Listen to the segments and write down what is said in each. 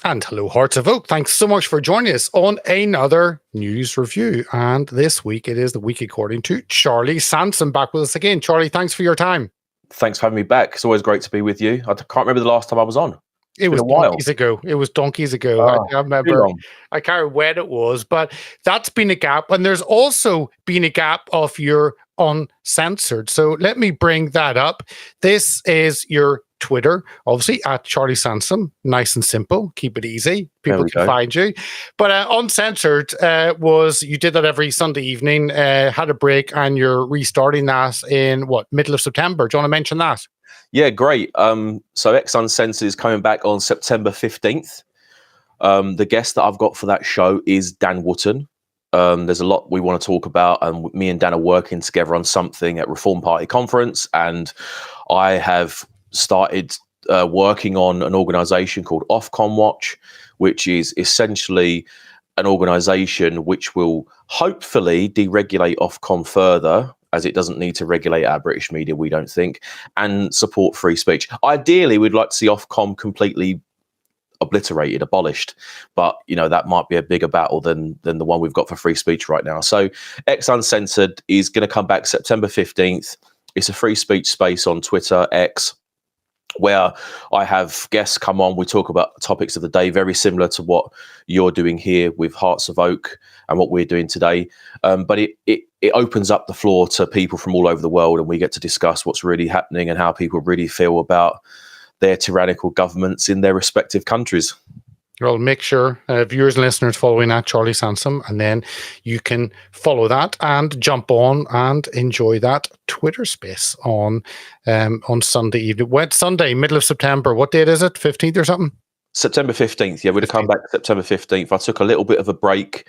And hello, Hearts of Oak. Thanks so much for joining us on another news review. And this week it is the week according to Charlie Sansom, back with us again. Charlie, thanks for your time. Thanks for having me back. It's always great to be with you. I can't remember the last time I was on. It was donkeys ago. I remember. I can't remember when it was, but that's been a gap. And there's also been a gap of your Uncensored. So let me bring that up. This is your Twitter, obviously, at Charlie Sansom. Nice and simple. Keep it easy. People can find you. But Uncensored was, you did that every Sunday evening, had a break, and you're restarting that in, middle of September. Do you want to mention that? Yeah, great. So Uncensored is coming back on September 15th. The guest that I've got for that show is Dan Wootton. There's a lot we want to talk about, and me and Dan are working together on something at Reform Party Conference, and I have started working on an organisation called Ofcom Watch, which is essentially an organisation which will hopefully deregulate Ofcom further, as it doesn't need to regulate our British media, we don't think, and support free speech. Ideally, we'd like to see Ofcom completely obliterated, abolished, but that might be a bigger battle than the one we've got for free speech right now. So Uncensored is going to come back September 15th. It's a free speech space on Twitter, X, where I have guests come on. We talk about topics of the day, very similar to what you're doing here with Hearts of Oak and what we're doing today. But it opens up the floor to people from all over the world, and we get to discuss what's really happening and how people really feel about their tyrannical governments in their respective countries. Well, make sure viewers and listeners following at Charlie Sansom, and then you can follow that and jump on and enjoy that Twitter space on Sunday evening. Sunday, middle of September. What date is it? 15th or something? September 15th. Yeah, we'd have come back September 15th. I took a little bit of a break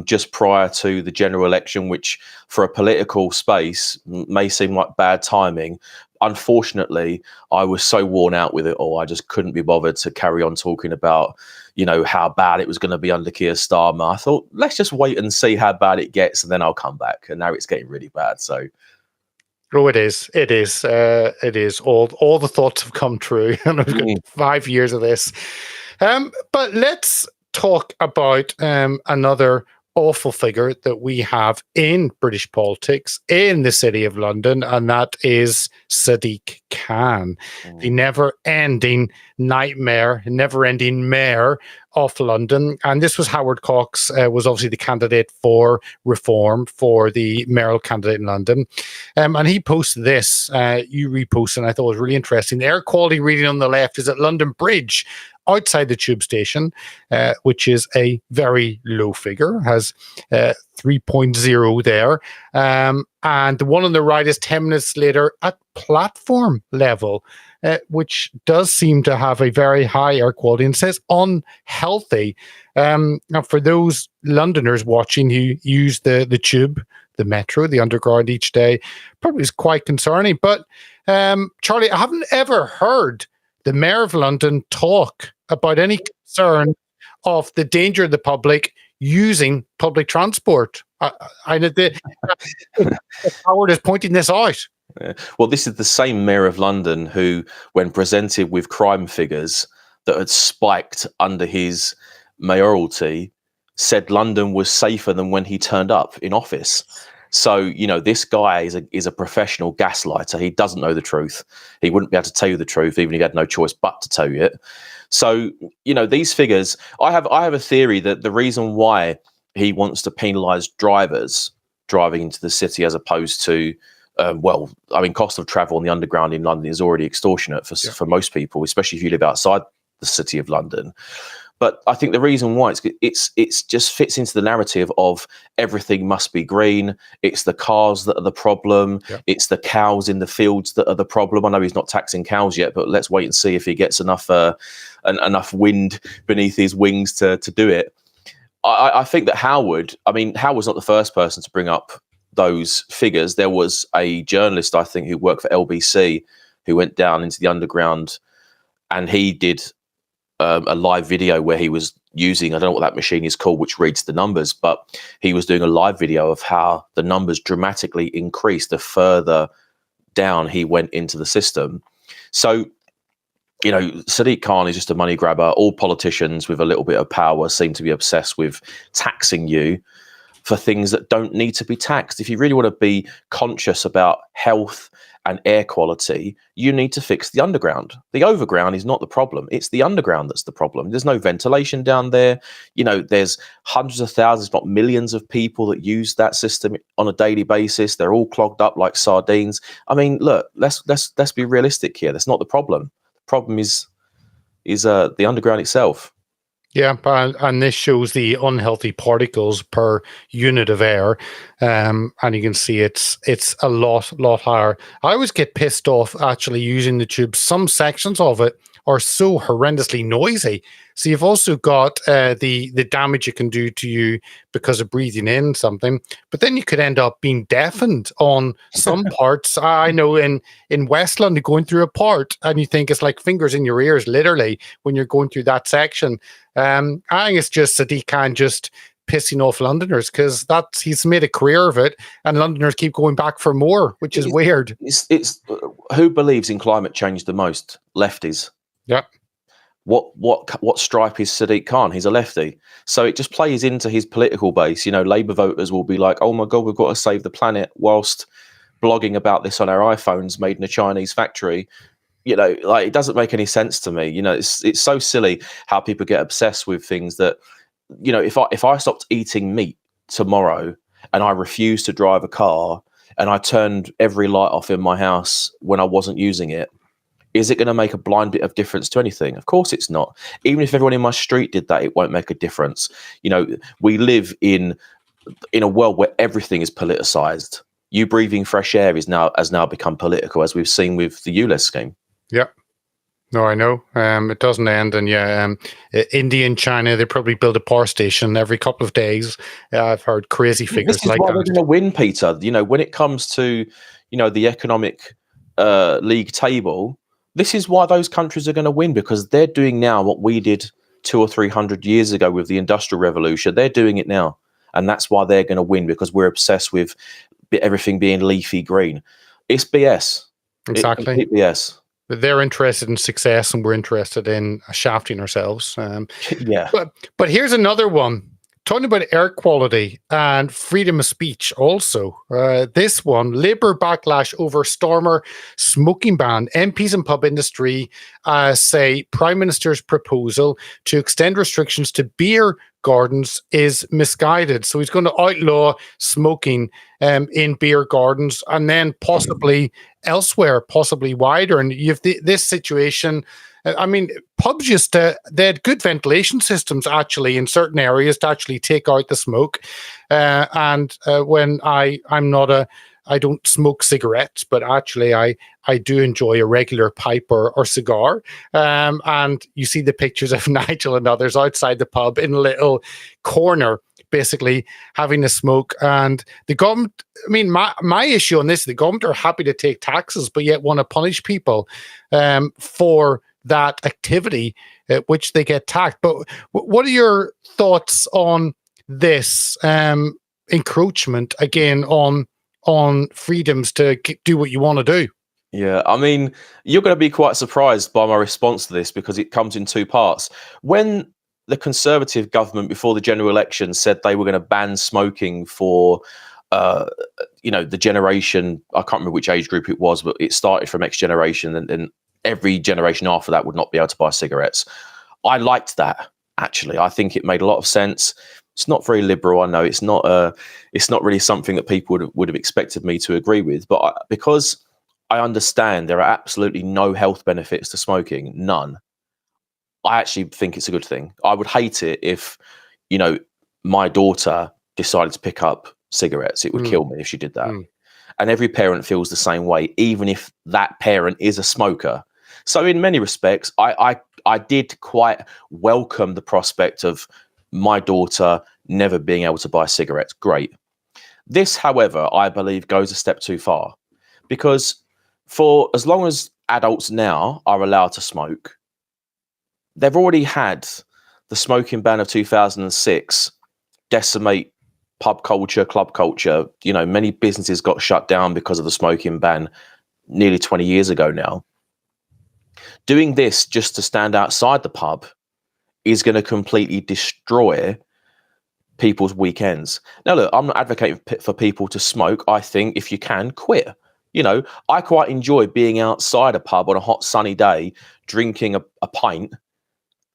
just prior to the general election, which for a political space may seem like bad timing. Unfortunately, I was so worn out with it all. I just couldn't be bothered to carry on talking about, how bad it was going to be under Keir Starmer. I thought, let's just wait and see how bad it gets, and then I'll come back. And now it's getting really bad. So, oh, it is. It is. It is. All the thoughts have come true, and I've got 5 years of this. But let's talk about another awful figure that we have in British politics in the City of London, and that is Sadiq Khan, the never-ending nightmare, never-ending mayor of London. And this was Howard Cox, was obviously the candidate for Reform, for the mayoral candidate in London. And he posted this, you reposted, and I thought it was really interesting. The air quality reading on the left is at London Bridge, outside the tube station, which is a very low figure, has 3.0 there. And the one on the right is 10 minutes later at platform level, which does seem to have a very high air quality, and says unhealthy. Now, for those Londoners watching who use the tube, the metro, the underground each day, probably is quite concerning. But Charlie, I haven't ever heard the Mayor of London talk about any concern of the danger of the public using public transport. Howard is pointing this out. Yeah. Well, this is the same Mayor of London who, when presented with crime figures that had spiked under his mayoralty, said London was safer than when he turned up in office. So, this guy is a professional gaslighter. He doesn't know the truth. He wouldn't be able to tell you the truth, even if he had no choice but to tell you it. So, these figures, I have a theory that the reason why he wants to penalise drivers driving into the city as opposed to, cost of travel on the underground in London is already extortionate for most people, especially if you live outside the city of London. But I think the reason why it's just fits into the narrative of everything must be green. It's the cars that are the problem. Yeah. It's the cows in the fields that are the problem. I know he's not taxing cows yet, but let's wait and see if he gets enough wind beneath his wings to do it. I think that Howard's not the first person to bring up those figures. There was a journalist, I think, who worked for LBC who went down into the underground, and he did a live video where he was using, I don't know what that machine is called, which reads the numbers, but he was doing a live video of how the numbers dramatically increased the further down he went into the system. So Sadiq Khan is just a money grabber. All politicians with a little bit of power seem to be obsessed with taxing you for things that don't need to be taxed. If you really want to be conscious about health and air quality, you need to fix the underground. The overground is not the problem. It's the underground that's the problem. There's no ventilation down there. There's hundreds of thousands, not millions of people that use that system on a daily basis. They're all clogged up like sardines. I mean, look, let's be realistic here. That's not the problem. The problem is the underground itself. Yeah, and this shows the unhealthy particles per unit of air, and you can see it's a lot higher. I always get pissed off actually using the tube. Some sections of it are so horrendously noisy. So you've also got the damage it can do to you because of breathing in something, but then you could end up being deafened on some parts. I know in West London, going through a part, and you think it's like fingers in your ears, literally, when you're going through that section. I think it's just Sadiq Khan just pissing off Londoners, because he's made a career of it, and Londoners keep going back for more, which is weird. It's who believes in climate change the most? Lefties. Yeah. What stripe is Sadiq Khan? He's a lefty. So it just plays into his political base. Labour voters will be like, oh my God, we've got to save the planet, whilst blogging about this on our iPhones made in a Chinese factory. It doesn't make any sense to me. It's so silly how people get obsessed with things that, if I stopped eating meat tomorrow and I refused to drive a car and I turned every light off in my house when I wasn't using it, is it going to make a blind bit of difference to anything? Of course it's not. Even if everyone in my street did that, it won't make a difference. We live in a world where everything is politicized. You breathing fresh air has now become political, as we've seen with the ULEZ scheme. Yeah. No, I know. It doesn't end. And India and China, they probably build a power station every couple of days. I've heard crazy figures like that. This is why they're going to win, Peter. When it comes to, the economic league table, this is why those countries are going to win, because they're doing now what we did 200 or 300 years ago with the Industrial Revolution. They're doing it now. And that's why they're going to win, because we're obsessed with everything being leafy green. It's BS. Exactly. It's BS. They're interested in success, and we're interested in shafting ourselves. Yeah. But here's another one. Talking about air quality and freedom of speech also. This one, Labour backlash over Starmer smoking ban. MPs and pub industry say Prime Minister's proposal to extend restrictions to beer gardens is misguided. So he's going to outlaw smoking in beer gardens, and then possibly elsewhere, possibly wider. And you have this situation. I mean, pubs they had good ventilation systems actually in certain areas to actually take out the smoke. And when I don't smoke cigarettes, but actually I do enjoy a regular pipe or cigar. And you see the pictures of Nigel and others outside the pub in a little corner, basically having a smoke. And the government, I mean, my issue on this, the government are happy to take taxes, but yet want to punish people for that activity which they get taxed. But what are your thoughts on this encroachment again on freedoms to do what you want to do? Yeah, I mean, you're going to be quite surprised by my response to this, because it comes in two parts. When the Conservative government before the general election said they were going to ban smoking for the generation, I can't remember which age group it was, but it started from X generation, and every generation after that would not be able to buy cigarettes. I liked that, actually. I think it made a lot of sense. It's not very liberal. I know it's not really something that people would have expected me to agree with, but because I understand there are absolutely no health benefits to smoking, none, I actually think it's a good thing. I would hate it if, my daughter decided to pick up cigarettes. It would kill me if she did that. And every parent feels the same way, even if that parent is a smoker. So in many respects, I did quite welcome the prospect of my daughter never being able to buy cigarettes. Great. This, however, I believe goes a step too far, because for as long as adults now are allowed to smoke, they've already had the smoking ban of 2006 decimate pub culture, club culture. Many businesses got shut down because of the smoking ban nearly 20 years ago now. Doing this just to stand outside the pub is going to completely destroy people's weekends. Now, look, I'm not advocating for people to smoke. I think if you can, quit. You know, I quite enjoy being outside a pub on a hot sunny day, drinking a pint.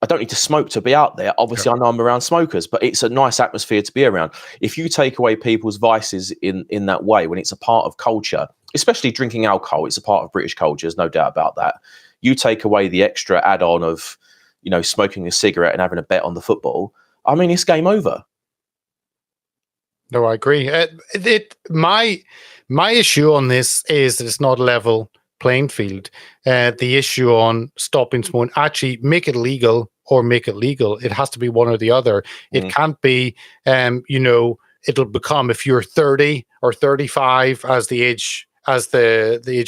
I don't need to smoke to be out there. Obviously, I know I'm around smokers, but it's a nice atmosphere to be around. If you take away people's vices in that way, when it's a part of culture, especially drinking alcohol, it's a part of British culture, there's no doubt about that. You take away the extra add-on of, you know, smoking a cigarette and having a bet on the football, I mean, it's game over. No, I agree. My issue on this is that it's not a level playing field. The issue on stopping smoking, actually make it legal or make it legal. It has to be one or the other. It can't be, you know, it'll become, if you're 30 or 35 as the age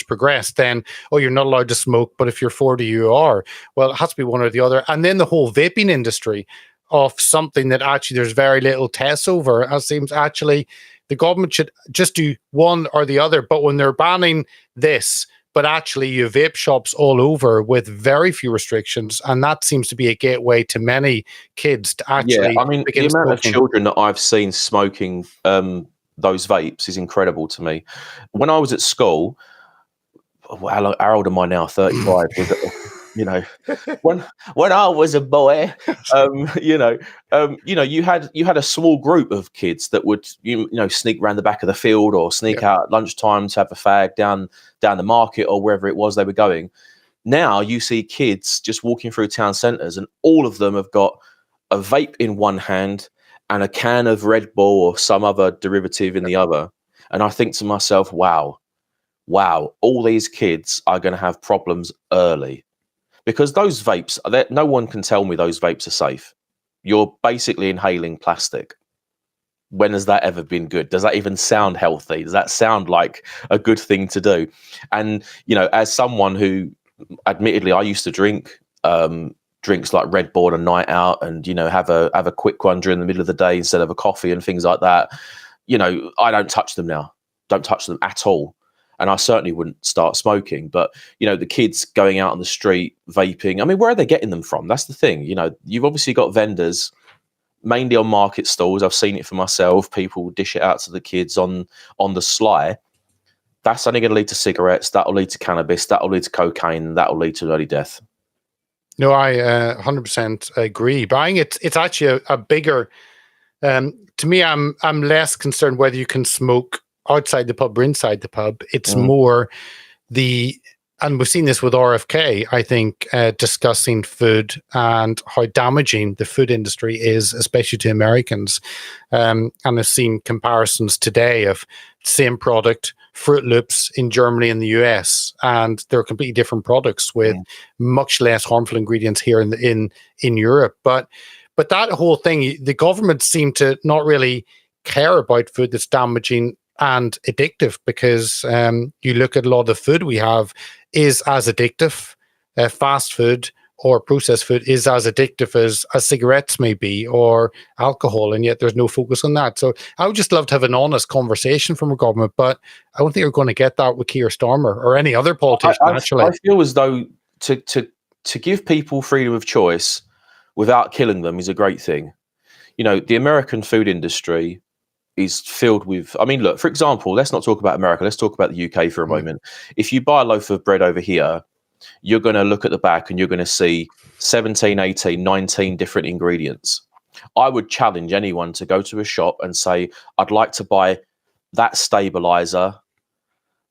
progressed, then, oh, you're not allowed to smoke, but if you're 40, you are. Well, it has to be one or the other. And then the whole vaping industry of something that actually there's very little tests over. It seems actually the government should just do one or the other. But when they're banning this, but actually you have vape shops all over with very few restrictions, and that seems to be a gateway to many kids to actually. Yeah, I mean, the amount of children that I've seen smoking those vapes is incredible to me. When I was at school, how old am I now? 35. You know, when I was a boy, you had a small group of kids that would you know sneak around the back of the field or sneak out at lunchtime to have a fag down the market or wherever it was they were going. Now you see kids just walking through town centres, and all of them have got a vape in one hand and a can of Red Bull or some other derivative in the other. And I think to myself, wow, all these kids are going to have problems early. Because those vapes, no one can tell me those vapes are safe. You're basically inhaling plastic. When has that ever been good? Does that even sound healthy? Does that sound like a good thing to do? And, you know, as someone who, admittedly, I used to drink drinks like Red Bull on a night out and, you know, have a quick one during the middle of the day instead of a coffee and things like that. You know, I don't touch them now. Don't touch them at all. And I certainly wouldn't start smoking. But, you know, the kids going out on the street, vaping, I mean, where are they getting them from? That's the thing. You know, you've obviously got vendors, mainly on market stalls. I've seen it for myself. People dish it out to the kids on the sly. That's only going to lead to cigarettes. That'll lead to cannabis. That'll lead to cocaine. That'll lead to early death. No, I 100% agree. Buying it's actually a bigger, to me, I'm less concerned whether you can smoke outside the pub or inside the pub. It's more and we've seen this with RFK, I think, discussing food and how damaging the food industry is, especially to Americans. And I've seen comparisons today of same product, Fruit Loops in Germany and the US, and they're completely different products with much less harmful ingredients here in Europe. But that whole thing, the government seem to not really care about food that's damaging and addictive, because you look at a lot of the food we have is as addictive. Fast food or processed food is as addictive as cigarettes may be, or alcohol, and yet there's no focus on that. So I would just love to have an honest conversation from a government, but I don't think we're going to get that with Keir Starmer or any other politician. Actually, I feel as though to give people freedom of choice without killing them is a great thing. You know, the American food industry is filled with, I mean, look, for example, let's not talk about America. Let's talk about the UK for a moment. If you buy a loaf of bread over here, you're going to look at the back and you're going to see 17, 18, 19 different ingredients. I would challenge anyone to go to a shop and say, I'd like to buy that stabilizer,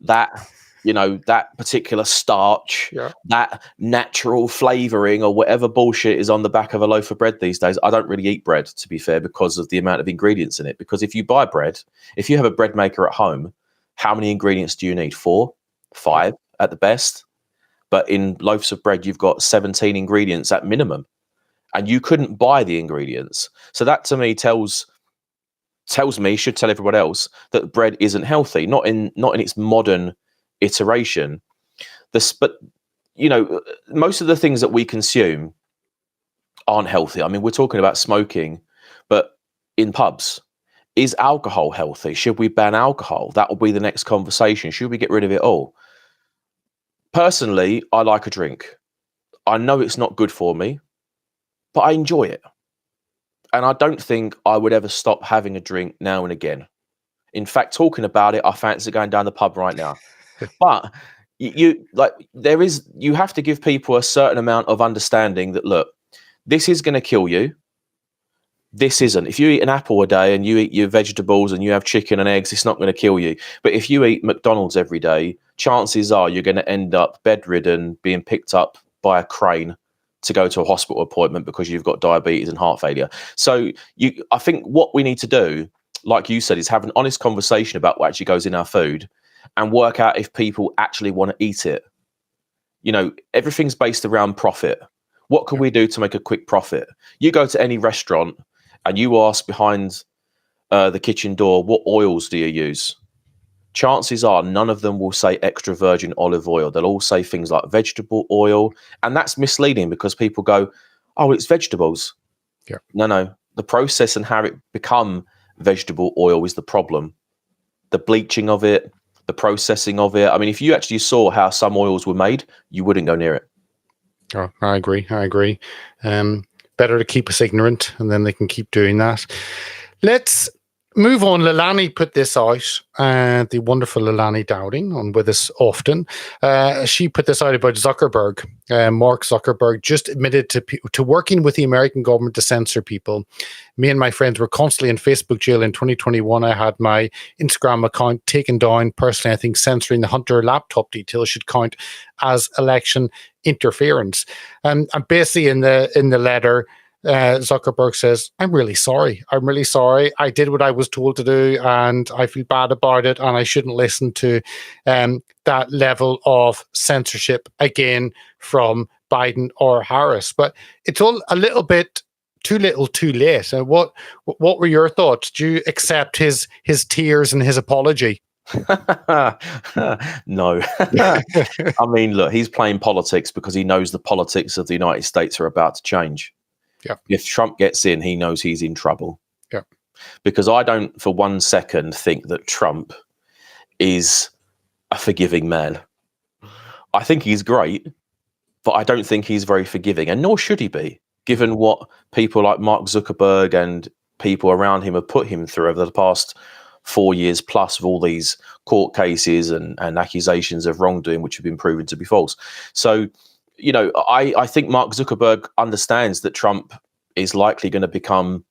that, you know, that particular starch, that natural flavoring or whatever bullshit is on the back of a loaf of bread these days. I don't really eat bread, to be fair, because of the amount of ingredients in it. Because if you buy bread, if you have a bread maker at home, how many ingredients do you need? 4, 5 at the best. But in loaves of bread, you've got 17 ingredients at minimum, and you couldn't buy the ingredients. So that to me tells me, should tell everyone else, that bread isn't healthy, not in its modern iteration. But you know, most of the things that we consume aren't healthy. I mean, we're talking about smoking, but in pubs, is alcohol healthy? Should we ban alcohol? That will be the next conversation. Should we get rid of it all? Personally, I like a drink. I know it's not good for me, but I enjoy it. And I don't think I would ever stop having a drink now and again. In fact, talking about it, I fancy going down the pub right now. But you have to give people a certain amount of understanding that, look, this is going to kill you. This isn't. If you eat an apple a day and you eat your vegetables and you have chicken and eggs, it's not going to kill you. But if you eat McDonald's every day, chances are you're going to end up bedridden, being picked up by a crane to go to a hospital appointment because you've got diabetes and heart failure. So I think what we need to do, like you said, is have an honest conversation about what actually goes in our food and work out if people actually want to eat it. You know, everything's based around profit. What can we do to make a quick profit? You go to any restaurant and you ask behind the kitchen door, what oils do you use? Chances are none of them will say extra virgin olive oil. They'll all say things like vegetable oil. And that's misleading because people go, oh, it's vegetables. Yeah. No. The process and how it become vegetable oil is the problem. The bleaching of it, the processing of it. I mean, if you actually saw how some oils were made, you wouldn't go near it. Oh, I agree. Better to keep us ignorant, and then they can keep doing that. Let's move on. Lilani put this out, the wonderful Lilani Dowding, on with us often. She put this out about Zuckerberg. Mark Zuckerberg just admitted to working with the American government to censor people. Me and my friends were constantly in Facebook jail in 2021. I had my Instagram account taken down. Personally, I think censoring the Hunter laptop details should count as election interference. And basically in the letter, Zuckerberg says, I'm really sorry. I did what I was told to do and I feel bad about it, and I shouldn't listen to that level of censorship again from Biden or Harris. But it's all a little bit too little too late. What were your thoughts? Do you accept his tears and his apology? No. I mean, look, he's playing politics because he knows the politics of the United States are about to change. Yeah. If Trump gets in, he knows he's in trouble. Yeah. Because I don't for 1 second think that Trump is a forgiving man. I think he's great, but I don't think he's very forgiving, and nor should he be, given what people like Mark Zuckerberg and people around him have put him through over the past 4 years plus of all these court cases and accusations of wrongdoing, which have been proven to be false. So, you know, I think Mark Zuckerberg understands that Trump is likely going to become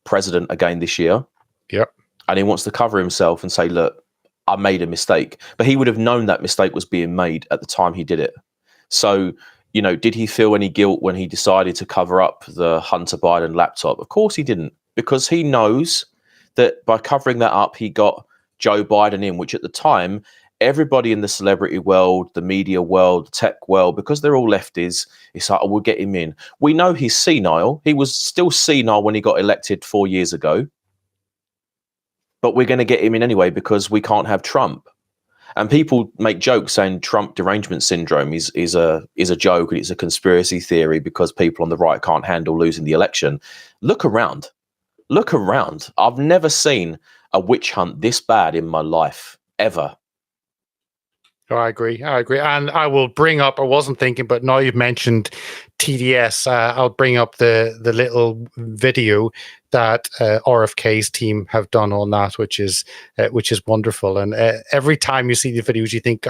president again this year. Yep. And he wants to cover himself and say, look, I made a mistake. But he would have known that mistake was being made at the time he did it. So, you know, did he feel any guilt when he decided to cover up the Hunter Biden laptop? Of course he didn't, because he knows that by covering that up, he got Joe Biden in, which at the time, everybody in the celebrity world, the media world, the tech world, because they're all lefties, it's like, oh, we'll get him in. We know he's senile. He was still senile when he got elected 4 years ago. But we're going to get him in anyway because we can't have Trump. And people make jokes saying Trump derangement syndrome is a joke and it's a conspiracy theory because people on the right can't handle losing the election. Look around. Look around. I've never seen a witch hunt this bad in my life, ever. Oh, I agree. And I will bring up, I wasn't thinking, but now you've mentioned TDS, I'll bring up the little video that RFK's team have done on that, which is wonderful. And every time you see the videos, you think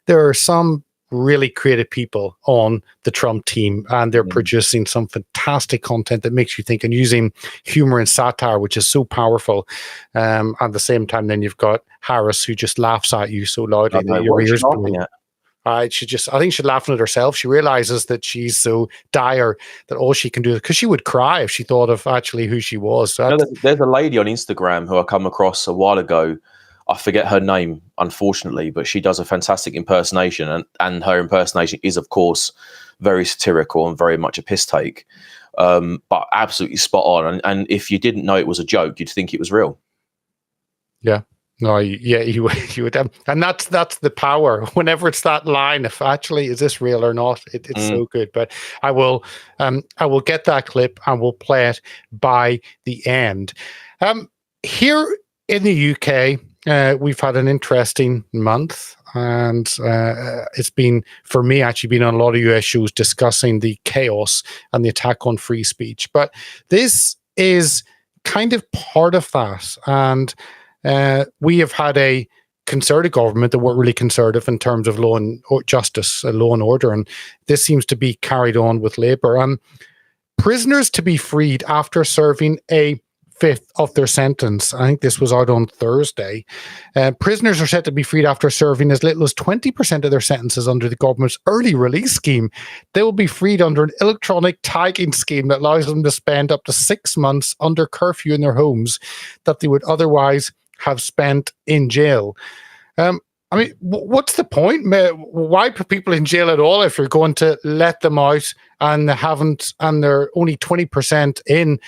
there are some really creative people on the Trump team, and they're producing some fantastic content that makes you think, and using humor and satire, which is so powerful. At the same time, then you've got Harris, who just laughs at you so loudly that your ears bleed. I think she's laughing at herself. She realizes that she's so dire that all she can do, because she would cry if she thought of actually who she was. So there's a lady on Instagram who I come across a while ago. I forget her name, unfortunately, but she does a fantastic impersonation, and her impersonation is, of course, very satirical and very much a piss take, but absolutely spot on. And if you didn't know it was a joke, you'd think it was real. Yeah. No, yeah, you would, and that's the power. Whenever it's that line, if actually is this real or not, it's so good. But I will get that clip and we'll play it by the end. Here in the UK, we've had an interesting month. and it's been, for me, actually been on a lot of US shows discussing the chaos and the attack on free speech. But this is kind of part of that. And we have had a conservative government that weren't really conservative in terms of law and justice, law and order. And this seems to be carried on with Labour. Prisoners to be freed after serving a fifth of their sentence. I think this was out on Thursday. Prisoners are set to be freed after serving as little as 20% of their sentences under the government's early release scheme. They will be freed under an electronic tagging scheme that allows them to spend up to 6 months under curfew in their homes that they would otherwise have spent in jail. I mean, what's the point? Why put people in jail at all if you're going to let them out and they're only 20% in?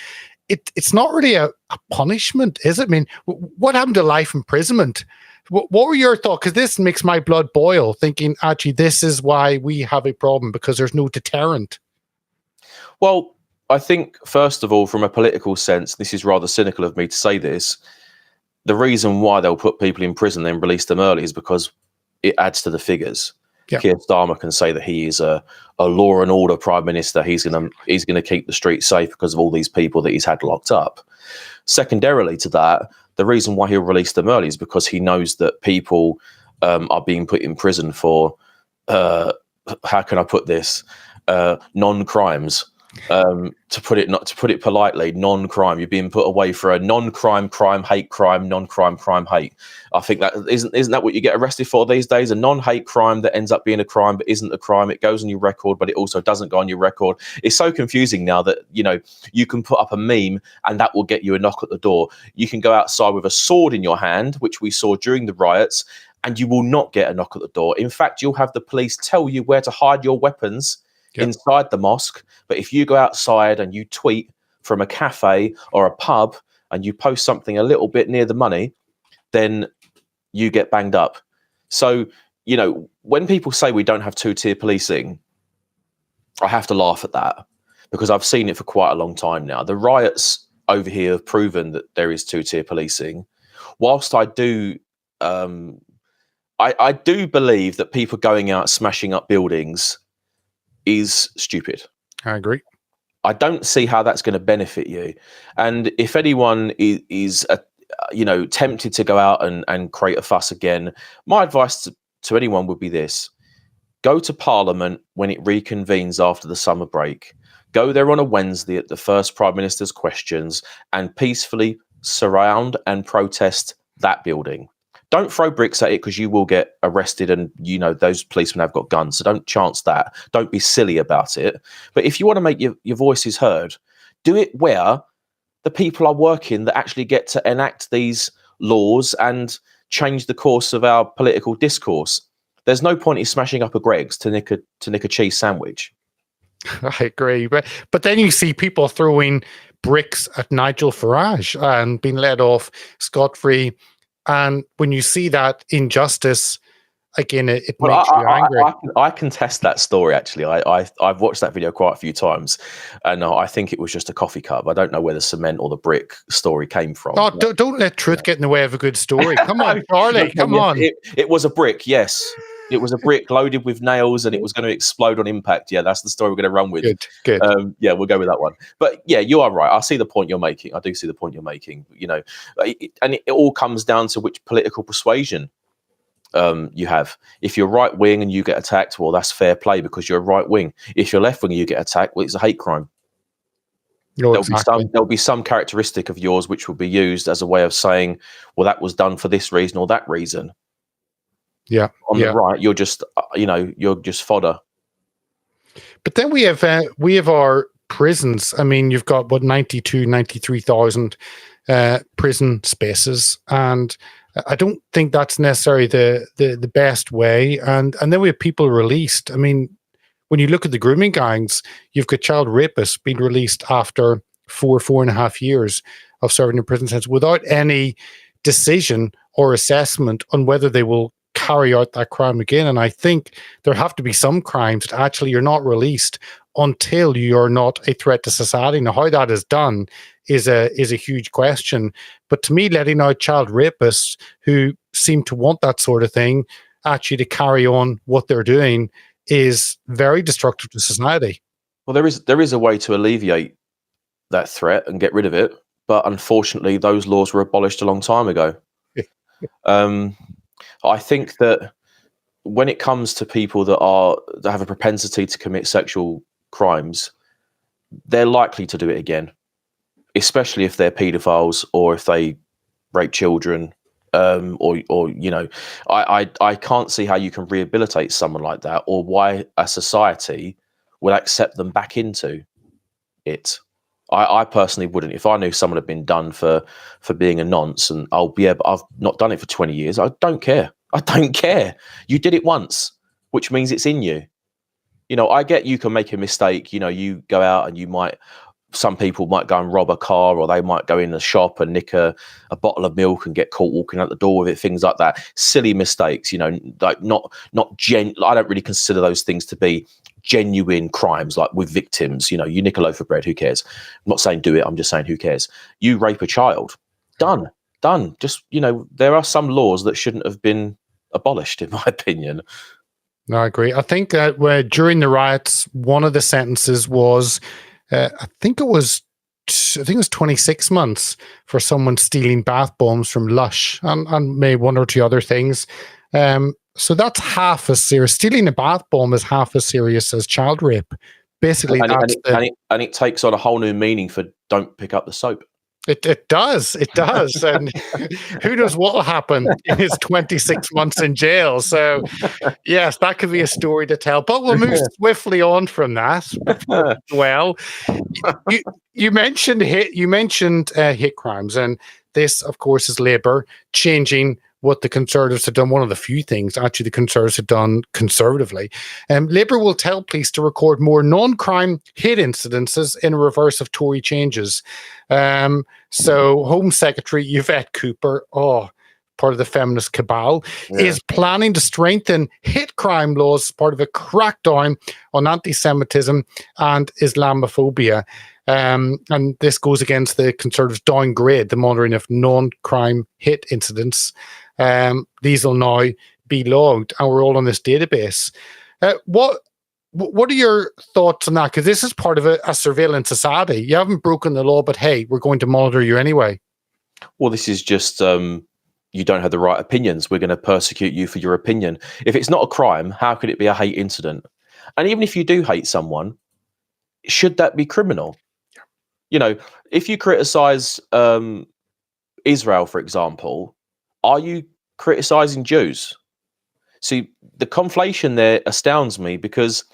It's not really a punishment, is it? I mean, what happened to life imprisonment? What were your thoughts? Because this makes my blood boil, thinking, actually, this is why we have a problem, because there's no deterrent. Well, I think, first of all, from a political sense, this is rather cynical of me to say this, the reason why they'll put people in prison and release them early is because it adds to the figures. Yep. Keir Starmer can say that he is a law and order prime minister. He's gonna keep the streets safe because of all these people that he's had locked up. Secondarily to that, the reason why he'll release them early is because he knows that people are being put in prison for how can I put this, non-crimes. To put it politely, non-crime. You're being put away for a non-crime, hate crime, non-crime, hate. I think that isn't that what you get arrested for these days? A non-hate crime that ends up being a crime but isn't a crime. It goes on your record, but it also doesn't go on your record. It's so confusing now that you can put up a meme and that will get you a knock at the door. You can go outside with a sword in your hand, which we saw during the riots, and you will not get a knock at the door. In fact, you'll have the police tell you where to hide your weapons. Yep. Inside the mosque. But if you go outside and you tweet from a cafe or a pub and you post something a little bit near the money, then you get banged up. So, when people say we don't have two-tier policing, I have to laugh at that because I've seen it for quite a long time now. The riots over here have proven that there is two-tier policing. Whilst I do I do believe that people going out smashing up buildings is stupid. I agree. I don't see how that's going to benefit you. And if anyone is tempted to go out and create a fuss again, my advice to anyone would be this: go to Parliament when it reconvenes after the summer break. Go there on a Wednesday at the first Prime Minister's questions and peacefully surround and protest that building. Don't throw bricks at it because you will get arrested and, those policemen have got guns. So don't chance that. Don't be silly about it. But if you want to make your voices heard, do it where the people are working that actually get to enact these laws and change the course of our political discourse. There's no point in smashing up a Greggs to nick a cheese sandwich. I agree. But then you see people throwing bricks at Nigel Farage and being let off scot-free. And when you see that injustice, again, it makes you angry. I contest that story, actually. I've watched that video quite a few times, and I think it was just a coffee cup. I don't know where the cement or the brick story came from. Oh, don't let truth get in the way of a good story. Come on, Charlie, come on. It was a brick, yes. It was a brick loaded with nails and it was going to explode on impact. Yeah, that's the story we're going to run with. Good. Yeah, we'll go with that one. But yeah, you are right. I see the point you're making. I do see the point you're making, and it all comes down to which political persuasion you have. If you're right wing and you get attacked, well, that's fair play because you're right wing. If you're left wing and you get attacked, well, it's a hate crime. There'll be some characteristic of yours which will be used as a way of saying, well, that was done for this reason or that reason. Yeah. On the right, you're just fodder. But then we have our prisons. I mean, you've got 93,000 prison spaces, and I don't think that's necessarily the best way. And then we have people released. I mean, when you look at the grooming gangs, you've got child rapists being released after 4.5 years of serving in prison sentence without any decision or assessment on whether they will carry out that crime again. And I think there have to be some crimes that actually you're not released until you're not a threat to society. Now, how that is done is a huge question. But to me, letting out child rapists who seem to want that sort of thing, actually to carry on what they're doing is very destructive to society. Well, there is a way to alleviate that threat and get rid of it, but unfortunately, those laws were abolished a long time ago. I think that when it comes to people that have a propensity to commit sexual crimes, they're likely to do it again, especially if they're paedophiles or if they rape children. Or you know, I can't see how you can rehabilitate someone like that, or why a society would accept them back into it. I personally wouldn't. If I knew someone had been done for being a nonce, and but I've not done it for 20 years, I don't care. I don't care. You did it once, which means it's in you. You know, I get you can make a mistake. You know, you go out and some people might go and rob a car, or they might go in the shop and nick a bottle of milk and get caught walking out the door with it, things like that. Silly mistakes, you know, like I don't really consider those things to be genuine crimes, like with victims. You know, you nick a loaf of bread, who cares? I'm not saying do it, I'm just saying who cares? You rape a child, done. Just, you know, there are some laws that shouldn't have been abolished, in my opinion. No, I agree. I think that during the riots, one of the sentences was, I think it was 26 months for someone stealing bath bombs from Lush, and maybe one or two other things. So that's half as serious. Stealing a bath bomb is half as serious as child rape. Basically, and it takes on a whole new meaning for don't pick up the soap. It does. And who knows what will happen in his 26 months in jail. So, yes, that could be a story to tell. But we'll move swiftly on from that. Well, you mentioned hate crimes, and this, of course, is Labour changing what the Conservatives have done. One of the few things, actually, the Conservatives have done conservatively. Labour will tell police to record more non-crime hate incidences in reverse of Tory changes. So Home Secretary Yvette Cooper, part of the feminist cabal, is planning to strengthen hate crime laws as part of a crackdown on anti-Semitism and Islamophobia. And this goes against the Conservatives' downgrade the monitoring of non-crime hate incidents. These will now be logged, and we're all on this database. What are your thoughts on that? Because this is part of a surveillance society. You haven't broken the law, but hey, we're going to monitor you anyway. Well, this is just you don't have the right opinions. We're going to persecute you for your opinion. If it's not a crime, how could it be a hate incident? And even if you do hate someone, should that be criminal? You know, if you criticize Israel, for example, are you criticizing Jews? See, the conflation there astounds me, because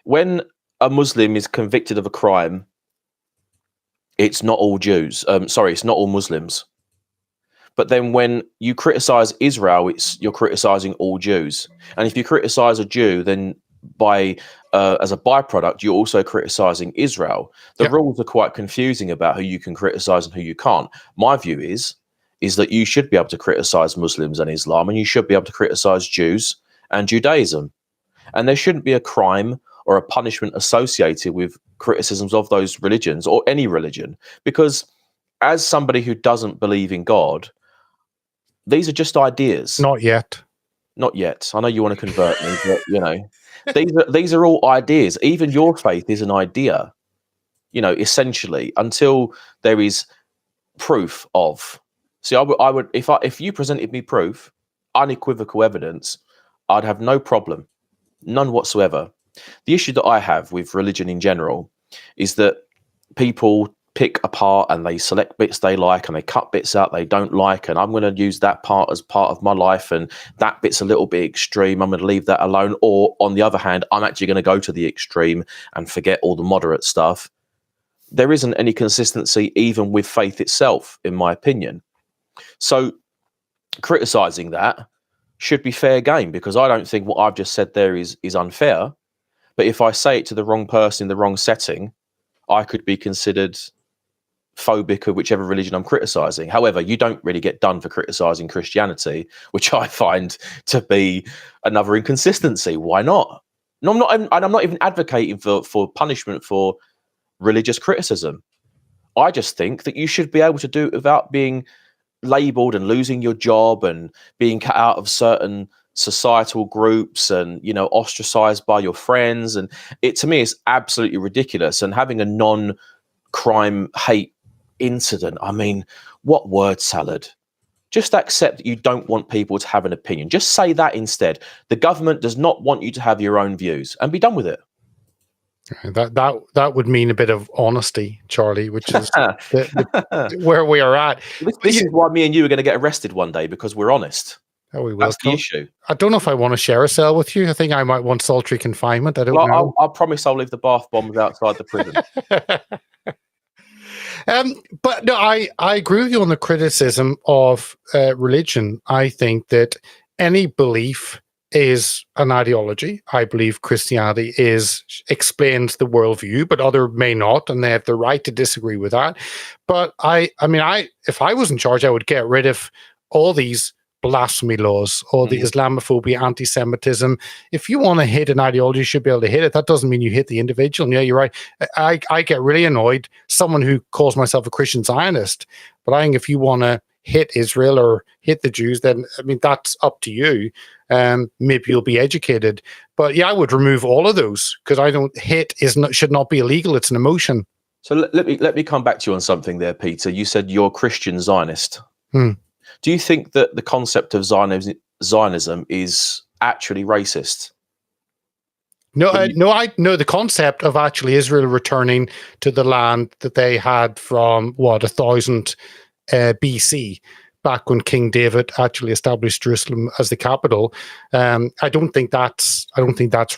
when a Muslim is convicted of a crime, it's not all Jews. It's not all Muslims. But then when you criticize Israel, you're criticizing all Jews. And if you criticize a Jew, then as a byproduct, you're also criticizing Israel. The rules are quite confusing about who you can criticize and who you can't. My view is that you should be able to criticize Muslims and Islam, and you should be able to criticize Jews and Judaism. And there shouldn't be a crime or a punishment associated with criticisms of those religions or any religion. Because as somebody who doesn't believe in God, these are just ideas. Not yet. I know you want to convert me, but you know, these are all ideas. Even your faith is an idea, you know, essentially, until there is proof of. See, I would if you presented me proof, unequivocal evidence, I'd have no problem, none whatsoever. The issue that I have with religion in general is that people pick apart and they select bits they like and they cut bits out they don't like, and I'm going to use that part as part of my life, and that bit's a little bit extreme, I'm going to leave that alone. Or on the other hand, I'm actually going to go to the extreme and forget all the moderate stuff. There isn't any consistency even with faith itself, in my opinion. So criticizing that should be fair game, because I don't think what I've just said there is unfair. But if I say it to the wrong person in the wrong setting, I could be considered phobic of whichever religion I'm criticizing. However, you don't really get done for criticizing Christianity, which I find to be another inconsistency. Why not? No, I'm not even advocating for punishment for religious criticism. I just think that you should be able to do it without being labeled and losing your job and being cut out of certain societal groups and, you know, ostracized by your friends. And it, to me, is absolutely ridiculous. And having a non-crime hate incident, I mean, what word salad? Just accept that you don't want people to have an opinion. Just say that instead. The government does not want you to have your own views, and be done with it. That would mean a bit of honesty, Charlie, which is where we are at. This is why me and you are going to get arrested one day, because we're honest. Oh, we will. That's the issue. I don't know if I want to share a cell with you. I think I might want solitary confinement. I don't know. I promise I'll leave the bath bombs outside the prison. But no, I agree with you on the criticism of religion. I think that any belief is an ideology. I believe Christianity explains the worldview, but other may not, and they have the right to disagree with that. But I mean, if I was in charge, I would get rid of all these blasphemy laws, all the Islamophobia, anti-Semitism. If you want to hit an ideology, you should be able to hit it. That doesn't mean you hit the individual. And yeah, you're right. I get really annoyed. Someone who calls myself a Christian Zionist, but I think if you want to hit Israel or hit the Jews, then I mean that's up to you. Maybe you'll be educated. But yeah, I would remove all of those, because I don't should not be illegal. It's an emotion. So let me come back to you on something there, Peter. You said you're Christian Zionist. Do you think that the concept of Zionism is actually racist? No, I know the concept of actually Israel returning to the land that they had from 1000 BC, back when King David actually established Jerusalem as the capital. I don't think that's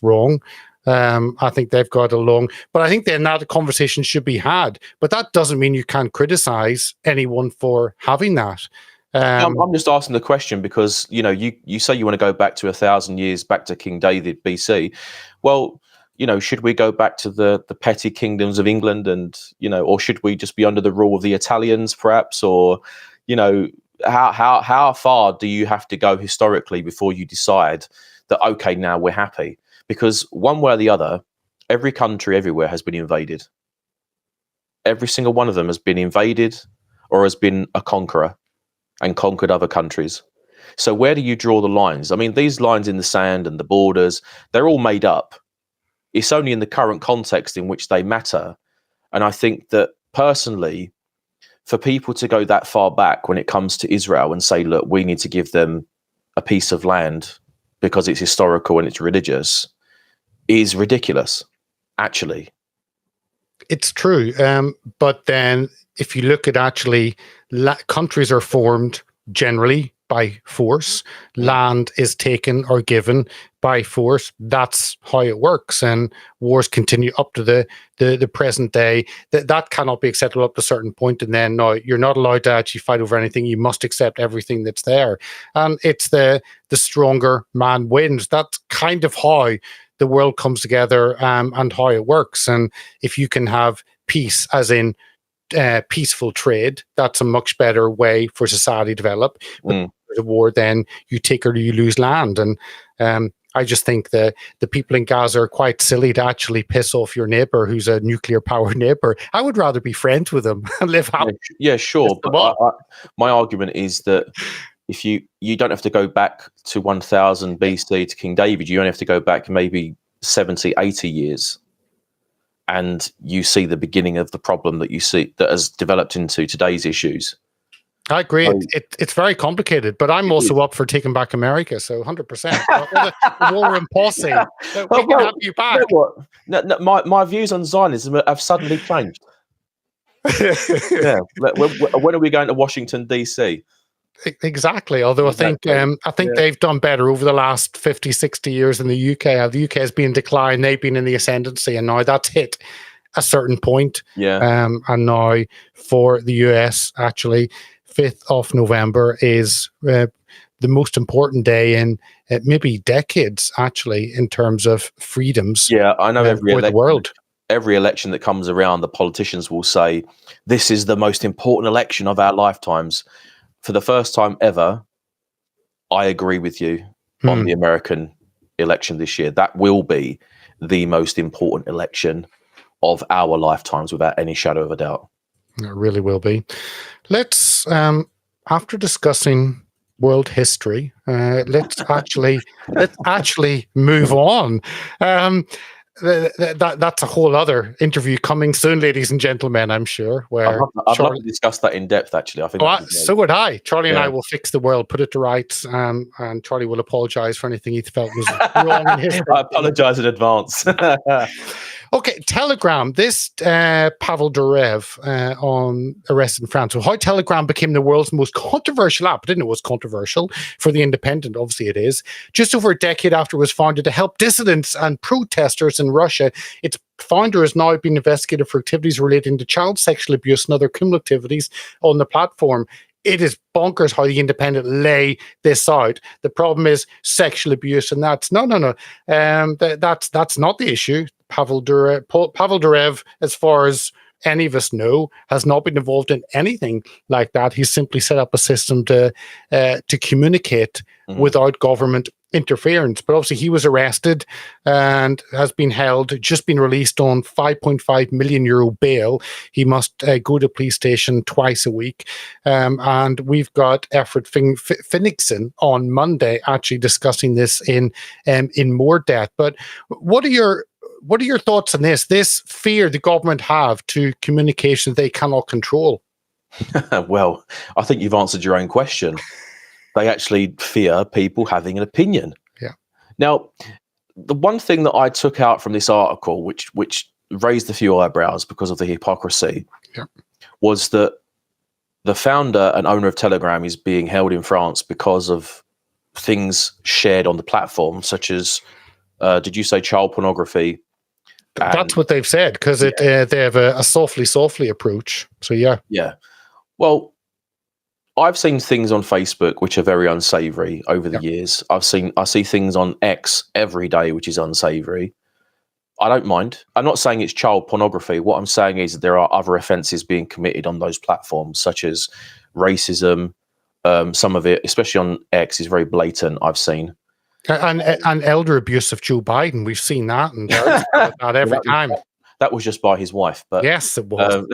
wrong. I think they've got along, but I think then that conversation should be had. But that doesn't mean you can't criticize anyone for having that. I'm just asking the question because, you know, you say you want to go back to 1,000 years, back to King David BC. Well, you know, should we go back to the petty kingdoms of England, and, you know, or should we just be under the rule of the Italians, perhaps? Or, you know, how far do you have to go historically before you decide that, okay, now we're happy? Because one way or the other, every country everywhere has been invaded. Every single one of them has been invaded or has been a conqueror and conquered other countries. So where do you draw the lines? I mean, these lines in the sand and the borders, they're all made up. It's only in the current context in which they matter. And I think that personally, for people to go that far back when it comes to Israel and say, look, we need to give them a piece of land because it's historical and it's religious, is ridiculous, actually. It's true. But then if you look at actually, countries are formed generally by force. Land is taken or given by force. That's how it works. And wars continue up to the present day. That cannot be acceptable up to a certain point. And then no, you're not allowed to actually fight over anything. You must accept everything that's there. And it's the stronger man wins. That's kind of how the world comes together, and how it works. And if you can have peace, as in peaceful trade, that's a much better way for society to develop. But the war, then you take or you lose land. And I just think the people in Gaza are quite silly to actually piss off your neighbor who's a nuclear powered neighbor. I would rather be friends with them and live happy. Yeah, sure. But my argument is that if you don't have to go back to 1000 BC to King David, you only have to go back maybe 70, 80 years. And you see the beginning of the problem that you see that has developed into today's issues. I agree. It's very complicated, but I'm also up for taking back America. So 100%. The war in Posse. We can have you back. You know what? My views on Zionism have suddenly changed. Yeah. When are we going to Washington, D.C.? Exactly. Although exactly. I think they've done better over the last 50, 60 years in the UK. The UK has been in decline. They've been in the ascendancy, and now that's hit a certain point. Yeah. And now for the US, actually, 5th of November is the most important day in maybe decades, actually, in terms of freedoms. Yeah, I know the world. Every election that comes around, the politicians will say, this is the most important election of our lifetimes. For the first time ever, I agree with you on the American election this year. That will be the most important election of our lifetimes, without any shadow of a doubt. It really will be. Let's, after discussing world history. Let's actually move on. That's a whole other interview coming soon, ladies and gentlemen, I'm sure. Where I'd love to discuss that in depth, actually. I think so would I. Charlie and I will fix the world, put it to rights, and Charlie will apologize for anything he felt was wrong in his I apologize in advance. Okay, Telegram. This Pavel Durev on arrested in France. So how Telegram became the world's most controversial app. I didn't know it was controversial for the Independent. Obviously it is. Just over a decade after it was founded to help dissidents and protesters in Russia, its founder has now been investigated for activities relating to child sexual abuse and other criminal activities on the platform. It is bonkers how the Independent lay this out. The problem is sexual abuse, and that's no. That's not the issue. Pavel Durev, as far as any of us know, has not been involved in anything like that. He's simply set up a system to communicate without government interference. But obviously he was arrested and has been held, just been released on €5.5 million bail. He must go to police station twice a week. And we've got Efrat Finnigson on Monday actually discussing this in more depth. But what are your thoughts on this? This fear the government have to communication they cannot control? Well, I think you've answered your own question. They actually fear people having an opinion. Yeah. Now, the one thing that I took out from this article, which raised a few eyebrows because of the hypocrisy, was that the founder and owner of Telegram is being held in France because of things shared on the platform, such as, did you say child pornography? That's what they've said, because they have a softly approach. So yeah. Well, I've seen things on Facebook which are very unsavory over the years. I see things on X every day which is unsavory. I don't mind. I'm not saying it's child pornography. What I'm saying is that there are other offences being committed on those platforms, such as racism. Some of it, especially on X, is very blatant. I've seen. And elder abuse of Joe Biden. We've seen that, and that every time. That was just by his wife, but yes, it was.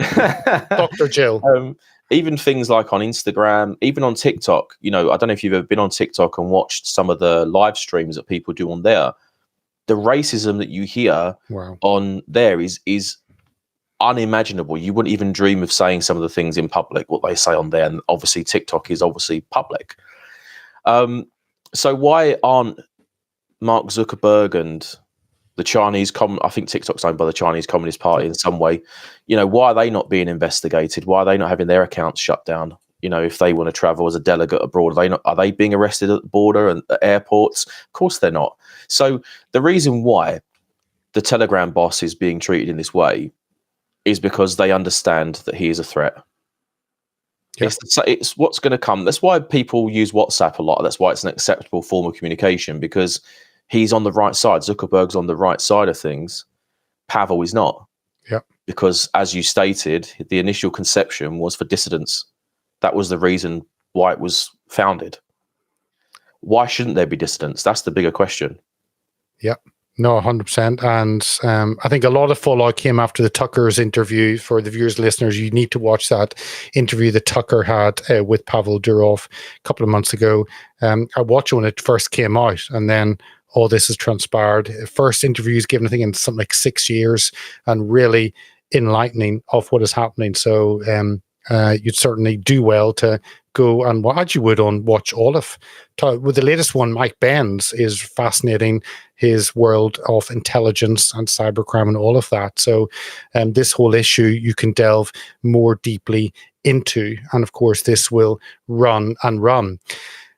Dr. Jill. Even things like on Instagram, even on TikTok. I don't know if you've ever been on TikTok and watched some of the live streams that people do on there. The racism that you hear on there is unimaginable. You wouldn't even dream of saying some of the things in public, what they say on there. And obviously TikTok is obviously public. So why aren't Mark Zuckerberg and the Chinese, I think TikTok's owned by the Chinese Communist Party in some way, why are they not being investigated? Why are they not having their accounts shut down? If they want to travel as a delegate abroad, are they being arrested at the border and at airports? Of course they're not. So the reason why the Telegram boss is being treated in this way is because they understand that he is a threat. Yeah. It's what's going to come. That's why people use WhatsApp a lot. That's why it's an acceptable form of communication, because he's on the right side. Zuckerberg's on the right side of things. Pavel is not. Yeah. Because, as you stated, the initial conception was for dissidents. That was the reason why it was founded. Why shouldn't there be dissidents? That's the bigger question. Yeah. No, 100%. And I think a lot of fallout came after the Tucker's interview. For the viewers, listeners, you need to watch that interview that Tucker had with Pavel Durov a couple of months ago. I watched it when it first came out, and then all this has transpired. First interviews given, I think, in something like 6 years, and really enlightening of what is happening. So you'd certainly do well to go and watch. You would watch all of. With the latest one, Mike Benz is fascinating. His world of intelligence and cybercrime and all of that. So this whole issue you can delve more deeply into, and of course this will run and run.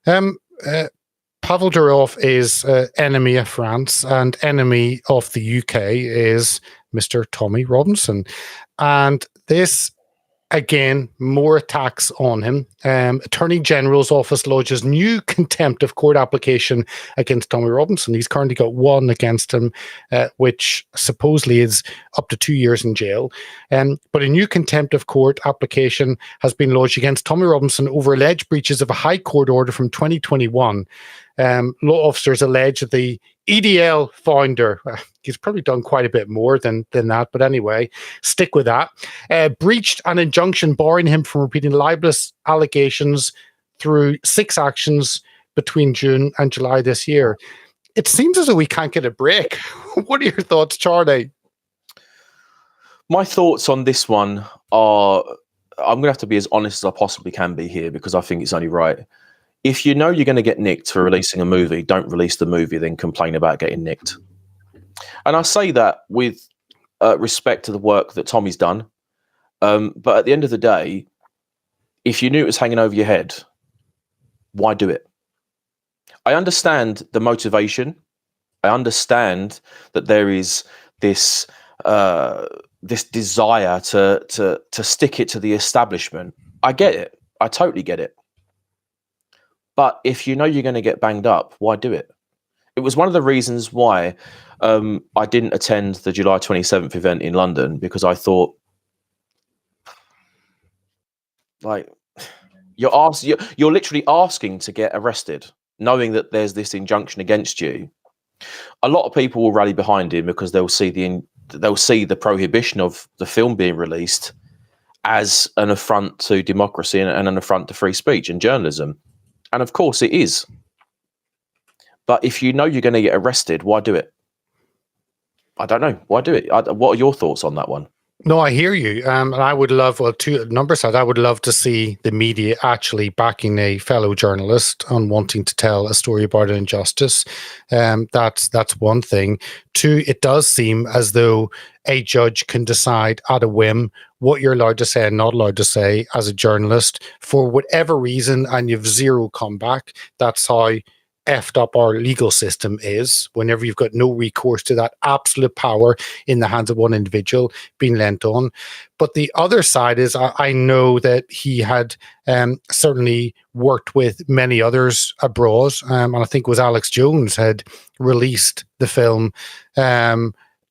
Pavel Durov is enemy of France, and enemy of the UK is Mr. Tommy Robinson. And this, again, more attacks on him. Attorney General's office lodges new contempt of court application against Tommy Robinson. He's currently got one against him, which supposedly is up to 2 years in jail. But a new contempt of court application has been lodged against Tommy Robinson over alleged breaches of a high court order from 2021. Law officers allege that the EDL founder, he's probably done quite a bit more than that, but anyway, stick with that, breached an injunction barring him from repeating libelous allegations through 6 actions between June and July this year. It seems as though we can't get a break. What are your thoughts, Charlie? My thoughts on this one are, I'm going to have to be as honest as I possibly can be here because I think it's only right. If you know you're going to get nicked for releasing a movie, don't release the movie, then complain about getting nicked. And I say that with respect to the work that Tommy's done. But at the end of the day, if you knew it was hanging over your head, why do it? I understand the motivation. I understand that there is this this desire to stick it to the establishment. I get it. I totally get it. But if you know you're going to get banged up, why do it? It was one of the reasons why I didn't attend the July 27th event in London, because I thought, like, you're literally asking to get arrested, knowing that there's this injunction against you. A lot of people will rally behind him because they'll see the prohibition of the film being released as an affront to democracy and an affront to free speech and journalism. And of course it is. But if you know you're going to get arrested, why do it? I don't know. Why do it? What are your thoughts on that one? No, I hear you. And I would love, well, two numbers side, I would love to see the media actually backing a fellow journalist on wanting to tell a story about an injustice. That's one thing. Two, it does seem as though a judge can decide at a whim what you're allowed to say and not allowed to say as a journalist for whatever reason, and you've zero comeback. That's how effed up our legal system is, whenever you've got no recourse to that absolute power in the hands of one individual being lent on. But the other side is, I know that he had certainly worked with many others abroad, and I think it was Alex Jones had released the film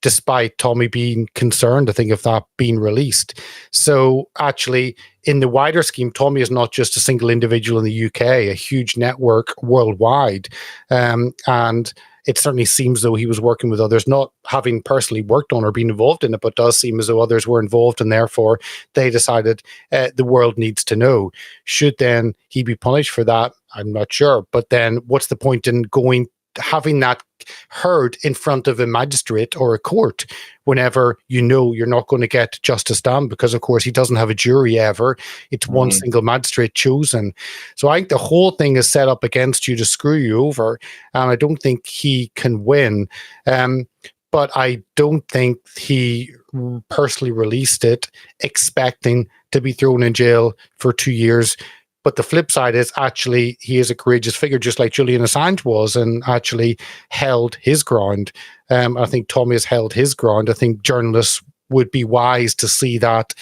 despite Tommy being concerned, I think, of that being released. So actually, in the wider scheme, Tommy is not just a single individual in the UK, a huge network worldwide. And it certainly seems though he was working with others, not having personally worked on or been involved in it, but does seem as though others were involved, and therefore they decided the world needs to know. Should then he be punished for that? I'm not sure. But then what's the point in having that heard in front of a magistrate or a court whenever you know you're not going to get justice done, because of course he doesn't have a jury ever. It's one single magistrate chosen. So I think the whole thing is set up against you to screw you over, and I don't think he can win. But I don't think he personally released it expecting to be thrown in jail for 2 years. But the flip side is actually he is a courageous figure, just like Julian Assange was, and actually held his ground. I think Tommy has held his ground. I think journalists would be wise to see that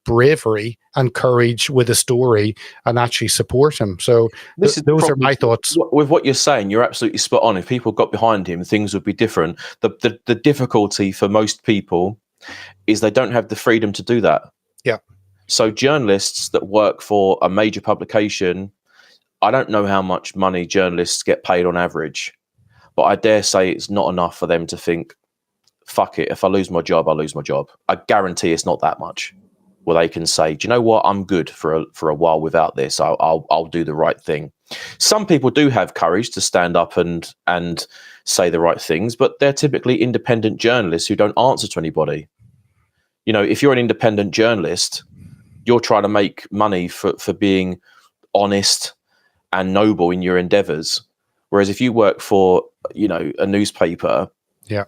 bravery and courage with a story and actually support him. So those are my thoughts. With what you're saying, you're absolutely spot on. If people got behind him, things would be different. The difficulty for most people is they don't have the freedom to do that. Yeah. So journalists that work for a major publication, I don't know how much money journalists get paid on average, but I dare say it's not enough for them to think, fuck it, if I lose my job, I lose my job. I guarantee it's not that much. Where they can say, do you know what, I'm good for a while without this. I'll do the right thing. Some people do have courage to stand up and say the right things, but they're typically independent journalists who don't answer to anybody. You know, if you're an independent journalist, you're trying to make money for being honest and noble in your endeavors. Whereas if you work for, you know, a newspaper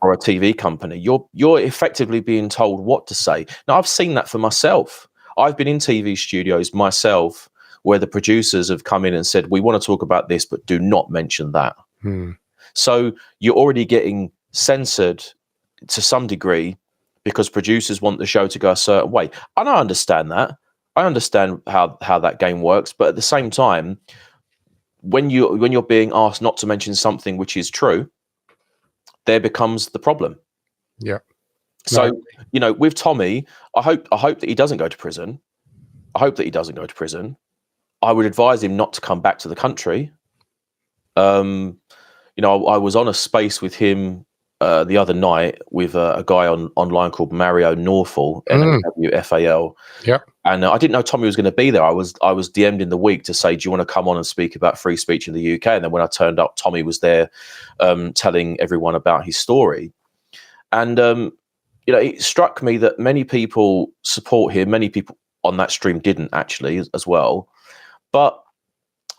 or a TV company, you're effectively being told what to say. Now, I've seen that for myself. I've been in TV studios myself where the producers have come in and said, we want to talk about this, but do not mention that. So you're already getting censored to some degree because producers want the show to go a certain way. And I understand that. I understand how that game works, but at the same time, when you're being asked not to mention something which is true, there becomes the problem. Yeah. So, you know, with Tommy, I hope that he doesn't go to prison. I hope that he doesn't go to prison. I would advise him not to come back to the country. You know, I was on a space with him the other night with a guy online called Mario Norfall, NOWFAL. Yeah. And I didn't know Tommy was going to be there. I was DM'd in the week to say, do you want to come on and speak about free speech in the UK? And then when I turned up, Tommy was there telling everyone about his story. And, it struck me that many people support him. Many people on that stream didn't actually as well. But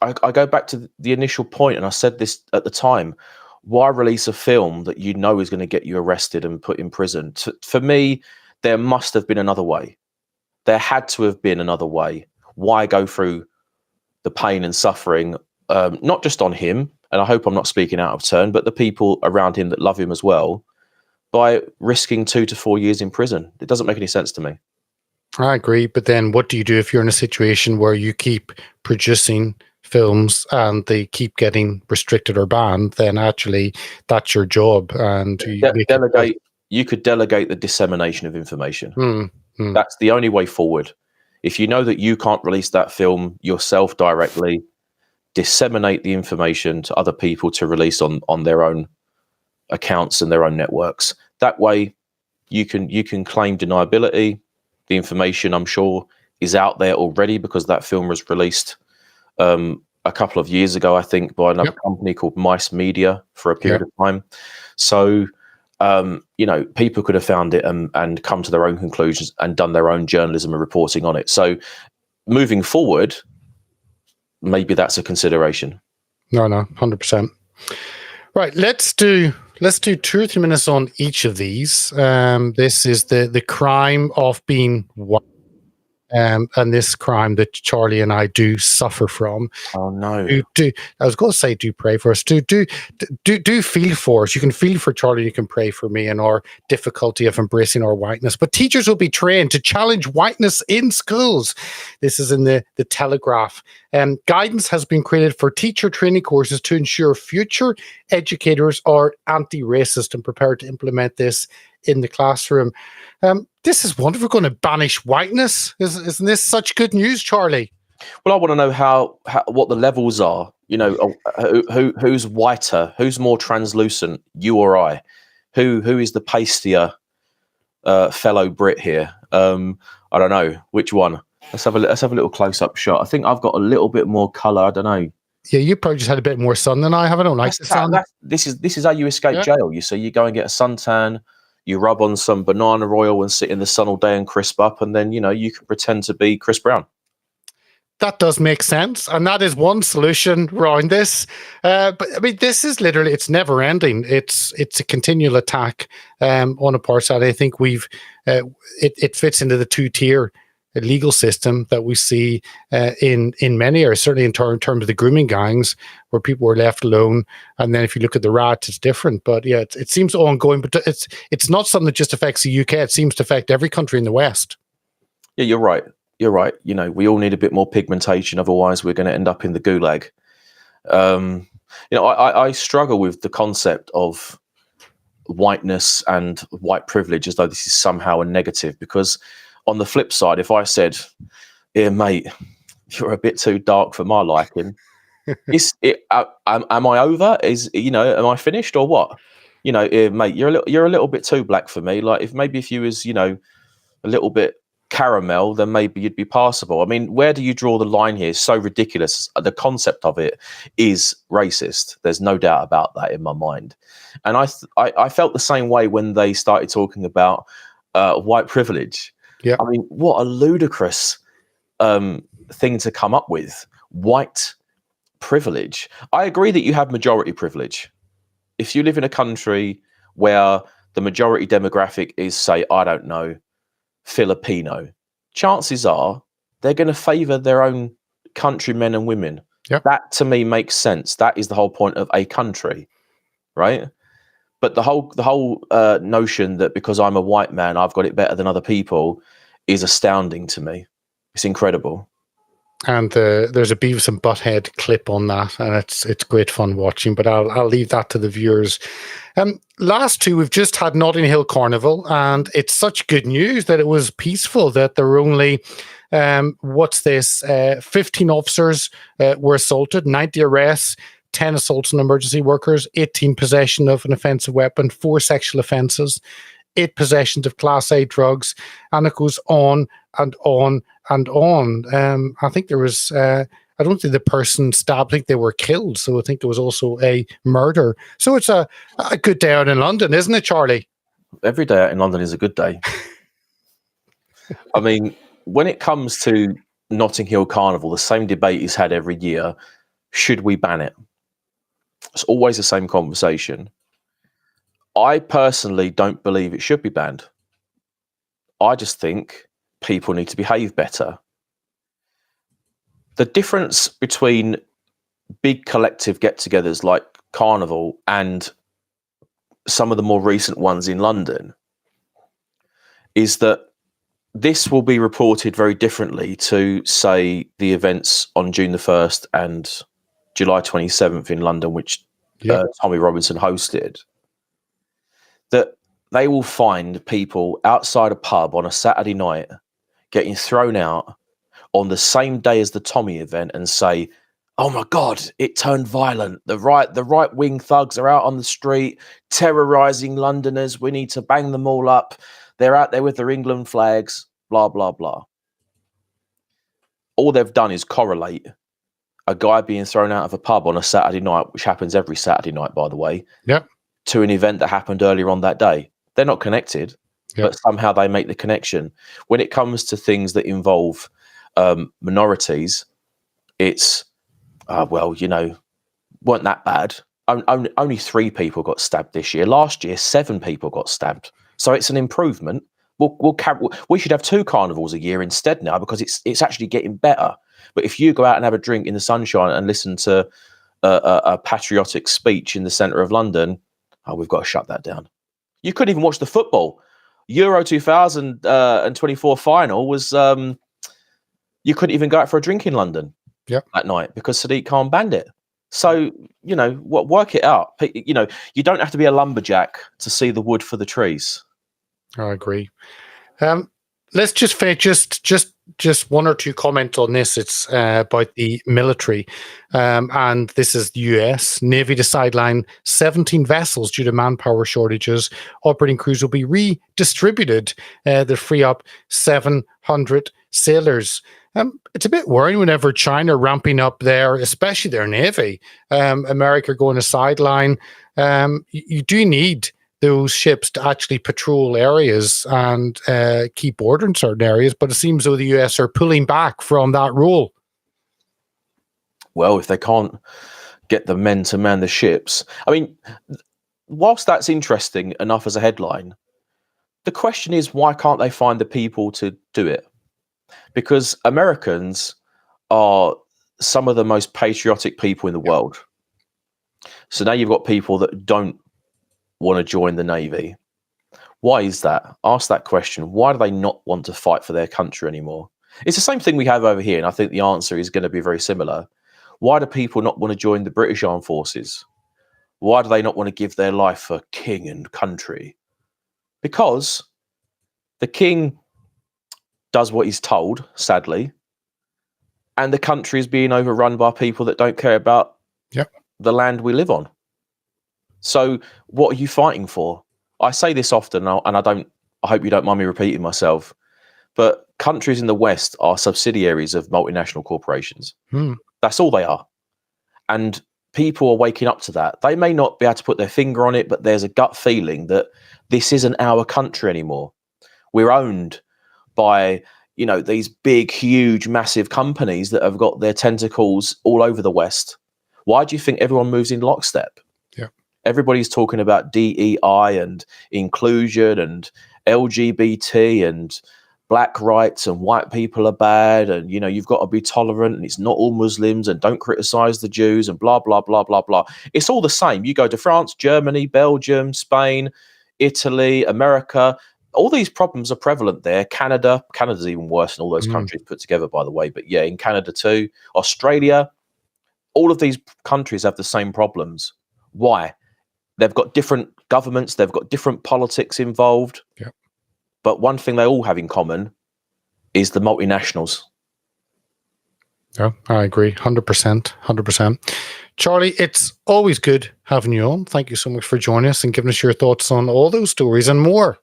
I go back to the initial point, and I said this at the time: why release a film that you know is going to get you arrested and put in prison? For me, there must have been another way. There had to have been another way. Why go through the pain and suffering, not just on him, and I hope I'm not speaking out of turn, but the people around him that love him as well, by risking 2 to 4 years in prison? It doesn't make any sense to me. I agree. But then what do you do if you're in a situation where you keep producing films and they keep getting restricted or banned? Then actually that's your job. And you could delegate the dissemination of information. That's the only way forward. If you know that you can't release that film yourself directly, disseminate the information to other people to release on their own accounts and their own networks. That way you can claim deniability. The information, I'm sure, is out there already because that film was released a couple of years ago, I think, by another company called Mice Media for a period of time. So people could have found it and come to their own conclusions and done their own journalism and reporting on it. So moving forward, maybe that's a consideration. No, 100%. Right, let's do 2 or 3 minutes on each of these. This is the crime of being white. And this crime that Charlie and I do suffer from. Oh no! I was going to say, do pray for us. Do feel for us. You can feel for Charlie. You can pray for me and our difficulty of embracing our whiteness. But teachers will be trained to challenge whiteness in schools. This is in the Telegraph. Guidance has been created for teacher training courses to ensure future educators are anti-racist and prepared to implement this in the classroom. This is wonderful. We're going to banish whiteness. Isn't this such good news, Charlie? Well, I want to know how what the levels are. Who's whiter, who's more translucent, you or I? Who is the pastier fellow Brit here? I don't know which one. Let's have a little close up shot. I think I've got a little bit more color. I don't know. Yeah, you probably just had a bit more sun than I have. I don't like the sun. This is how you escape jail. You see, you go and get a suntan. You rub on some banana oil and sit in the sun all day and crisp up, and then, you can pretend to be Chris Brown. That does make sense, and that is one solution around this. But I mean, this is literally, it's never ending. It's a continual attack on a part side. I think it fits into the 2-tier legal system that we see in many areas, certainly in terms of the grooming gangs, where people were left alone. And then if you look at the rats, it's different. But yeah, it seems ongoing. But it's not something that just affects the UK. It seems to affect every country in the West. Yeah, you're right. You're right. We all need a bit more pigmentation. Otherwise, we're going to end up in the gulag. I struggle with the concept of whiteness and white privilege as though this is somehow a negative, because on the flip side, if I said, "Yeah, mate, you're a bit too dark for my liking," am I over? Am I finished or what? Mate, you're a little bit too black for me. Like if you was, a little bit caramel, then maybe you'd be passable. I mean, where do you draw the line here? It's so ridiculous. The concept of it is racist. There's no doubt about that in my mind. And I felt the same way when they started talking about white privilege. Yeah, I mean, what a ludicrous thing to come up with. White privilege. I agree that you have majority privilege. If you live in a country where the majority demographic is, say, I don't know, Filipino, chances are they're going to favor their own countrymen and women. Yep. That to me makes sense. That is the whole point of a country, right? But the whole notion that because I'm a white man, I've got it better than other people is astounding to me. It's incredible. And there's a Beavis and Butthead clip on that, and it's great fun watching. But I'll leave that to the viewers. Last 2, we've just had Notting Hill Carnival, and it's such good news that it was peaceful. That there were only 15 officers were assaulted, 90 arrests, 10 assaults on emergency workers, 18 possession of an offensive weapon, 4 sexual offences, 8 possessions of Class A drugs, and it goes on and on and on. I think there was, I don't think the person stabbed, I think they were killed. So I think there was also a murder. So it's a good day out in London, isn't it, Charlie? Every day out in London is a good day. I mean, when it comes to Notting Hill Carnival, the same debate is had every year. Should we ban it? It's always the same conversation. I personally don't believe it should be banned. I just think people need to behave better. The difference between big collective get-togethers like Carnival and some of the more recent ones in London is that this will be reported very differently to, say, the events on June the 1st and July 27th in London, which Tommy Robinson hosted. That they will find people outside a pub on a Saturday night getting thrown out on the same day as the Tommy event and say, oh my God, it turned violent. The right-wing thugs are out on the street terrorising Londoners. We need to bang them all up. They're out there with their England flags, blah, blah, blah. All they've done is correlate a guy being thrown out of a pub on a Saturday night, which happens every Saturday night, by the way, to an event that happened earlier on that day. They're not connected, but somehow they make the connection. When it comes to things that involve minorities, it's, well, you know, weren't that bad. Only 3 people got stabbed this year. Last year, 7 people got stabbed. So it's an improvement. We should have 2 carnivals a year instead now, because it's actually getting better. But if you go out and have a drink in the sunshine and listen to a patriotic speech in the centre of London, we've got to shut that down. You couldn't even watch the football. Euro 2024 final was, you couldn't even go out for a drink in London that night because Sadiq Khan banned it. So, you know, work it out. You know, you don't have to be a lumberjack to see the wood for the trees. I agree. Let's just just 1 or 2 comments on this. It's about the military, and this is the US Navy to sideline 17 vessels due to manpower shortages. Operating crews will be redistributed to free up 700 sailors. It's a bit worrying whenever China ramping up their, especially their navy, America going to sideline. You do need those ships to actually patrol areas and keep order in certain areas, but it seems though the US are pulling back from that role. Well, if they can't get the men to man the ships, I mean, whilst that's interesting enough as a headline, the question is, why can't they find the people to do it? Because Americans are some of the most patriotic people in the world. So now you've got people that don't want to join the Navy. Why is that? Ask that question. Why do they not want to fight for their country anymore? It's the same thing we have over here, and I think the answer is going to be very similar. Why do people not want to join the British Armed Forces? Why do they not want to give their life for king and country? Because the king does what he's told, sadly, and the country is being overrun by people that don't care about the land we live on. So what are you fighting for? I say this often, and I hope you don't mind me repeating myself, but countries in the West are subsidiaries of multinational corporations. That's all they are. And people are waking up to that. They may not be able to put their finger on it, but there's a gut feeling that this isn't our country anymore. We're owned by, you know, these big, huge, massive companies that have got their tentacles all over the West. Why do you think everyone moves in lockstep? Everybody's talking about DEI and inclusion and LGBT and black rights and white people are bad and, you know, you've got to be tolerant and it's not all Muslims and don't criticize the Jews and blah, blah, blah, blah, blah. It's all the same. You go to France, Germany, Belgium, Spain, Italy, America. All these problems are prevalent there. Canada's even worse than all those countries put together, by the way. But yeah, in Canada too. Australia, all of these countries have the same problems. Why? They've got different governments. They've got different politics involved. But one thing they all have in common is the multinationals. Yeah, I agree. 100%. Charlie, it's always good having you on. Thank you so much for joining us and giving us your thoughts on all those stories and more.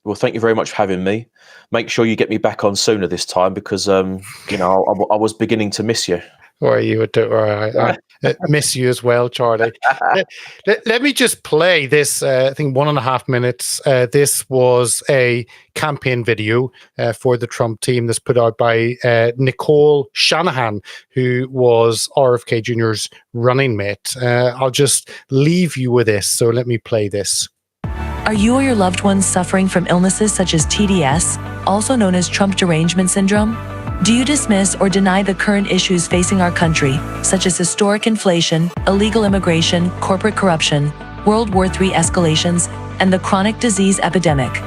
Well, thank you very much for having me. Make sure you get me back on sooner this time because, I was beginning to miss you. Or you would do, I miss you as well, Charlie. Let me just play this, I think 1.5 minutes. This was a campaign video for the Trump team that's put out by Nicole Shanahan, who was RFK Jr.'s running mate. I'll just leave you with this. So let me play this. Are you or your loved ones suffering from illnesses such as TDS, also known as Trump derangement syndrome? Do you dismiss or deny the current issues facing our country, such as historic inflation, illegal immigration, corporate corruption, World War III escalations, and the chronic disease epidemic?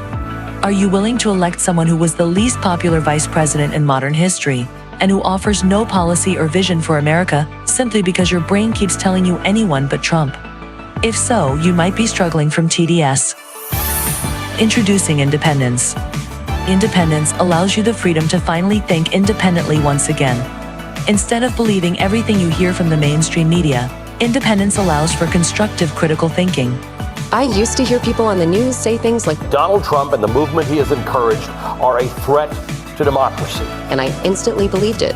Are you willing to elect someone who was the least popular vice president in modern history, and who offers no policy or vision for America simply because your brain keeps telling you anyone but Trump? If so, you might be struggling from TDS. Introducing Independence. Independence allows you the freedom to finally think independently once again. Instead of believing everything you hear from the mainstream media, independence allows for constructive critical thinking. I used to hear people on the news say things like, Donald Trump and the movement he has encouraged are a threat to democracy. And I instantly believed it.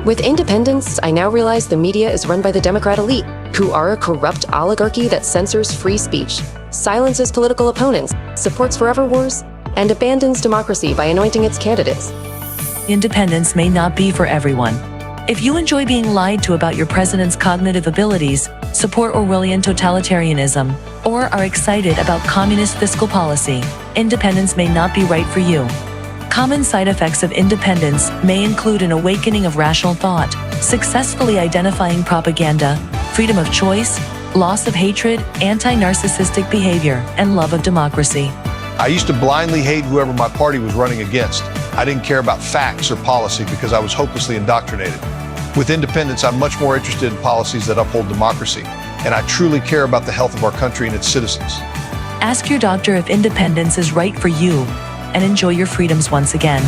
With independence, I now realize the media is run by the Democrat elite, who are a corrupt oligarchy that censors free speech, silences political opponents, supports forever wars, and abandons democracy by anointing its candidates. Independence may not be for everyone. If you enjoy being lied to about your president's cognitive abilities, support Orwellian totalitarianism, or are excited about communist fiscal policy, independence may not be right for you. Common side effects of independence may include an awakening of rational thought, successfully identifying propaganda, freedom of choice, loss of hatred, anti-narcissistic behavior, and love of democracy. I used to blindly hate whoever my party was running against. I didn't care about facts or policy because I was hopelessly indoctrinated. With independence, I'm much more interested in policies that uphold democracy, and I truly care about the health of our country and its citizens. Ask your doctor if independence is right for you, and enjoy your freedoms once again.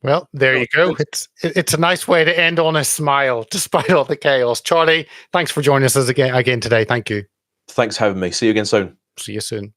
Well, there you go. It's a nice way to end on a smile, despite all the chaos. Charlie, thanks for joining us again today. Thank you. Thanks for having me. See you again soon. See you soon.